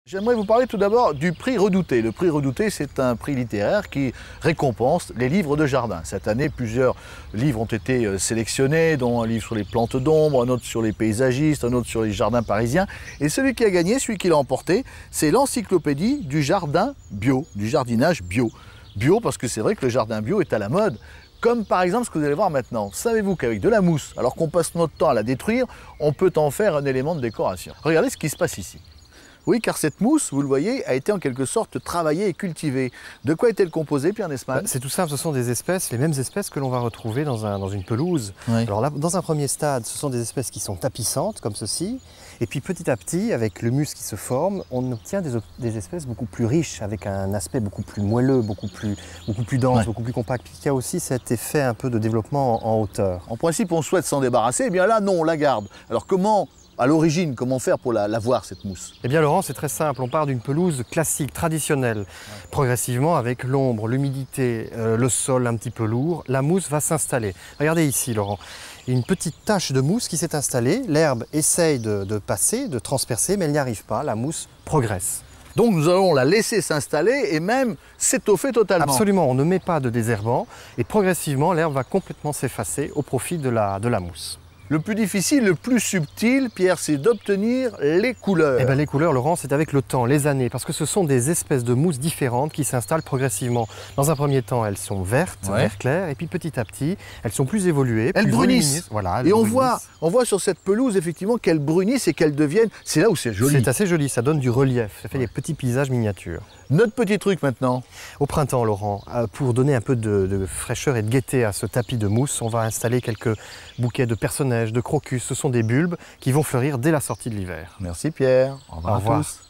J'aimerais vous parler tout d'abord du prix Redouté. Le prix Redouté, c'est un prix littéraire qui récompense les livres de jardin. Cette année, plusieurs livres ont été sélectionnés, dont un livre sur les plantes d'ombre, un autre sur les paysagistes, un autre sur les jardins parisiens. Et celui qui a gagné, celui qui l'a emporté, c'est l'encyclopédie du jardin bio, du jardinage bio. Bio parce que c'est vrai que le jardin bio est à la mode. Comme par exemple ce que vous allez voir maintenant. Savez-vous qu'avec de la mousse, alors qu'on passe notre temps à la détruire, on peut en faire un élément de décoration. Regardez ce qui se passe ici. Oui, car cette mousse, vous le voyez, a été en quelque sorte travaillée et cultivée. De quoi est-elle composée, Pierre Nesman? C'est tout simple, ce sont des espèces, les mêmes espèces que l'on va retrouver dans une pelouse. Oui. Alors là, dans un premier stade, ce sont des espèces qui sont tapissantes, comme ceci. Et puis petit à petit, avec le muscle qui se forme, on obtient des espèces beaucoup plus riches, avec un aspect beaucoup plus moelleux, beaucoup plus dense, beaucoup plus compact. Puis il y a aussi cet effet un peu de développement en hauteur. En principe, on souhaite s'en débarrasser, eh bien là, non, on la garde. Alors comment... À l'origine, comment faire pour l'avoir, cette mousse? Eh bien Laurent, c'est très simple, on part d'une pelouse classique, traditionnelle. Progressivement, avec l'ombre, l'humidité, le sol un petit peu lourd, la mousse va s'installer. Regardez ici Laurent, il y a une petite tache de mousse qui s'est installée, l'herbe essaye de passer, de transpercer, mais elle n'y arrive pas, la mousse progresse. Donc nous allons la laisser s'installer et même s'étoffer totalement. Absolument, on ne met pas de désherbant et progressivement l'herbe va complètement s'effacer au profit de la mousse. Le plus difficile, le plus subtil, Pierre, c'est d'obtenir les couleurs. Eh bien, les couleurs, Laurent, c'est avec le temps, les années, parce que ce sont des espèces de mousse différentes qui s'installent progressivement. Dans un premier temps, elles sont vertes, vert clair, et puis petit à petit, elles sont plus évoluées, elles brunissent. Voilà, et on voit sur cette pelouse, effectivement, qu'elles brunissent et qu'elles deviennent... C'est là où c'est joli. C'est assez joli, ça donne du relief, ça fait des petits paysages miniatures. Notre petit truc maintenant. Au printemps, Laurent, pour donner un peu de fraîcheur et de gaieté à ce tapis de mousse, on va installer quelques bouquets de personnages, de crocus. Ce sont des bulbes qui vont fleurir dès la sortie de l'hiver. Merci Pierre. Au revoir à tous.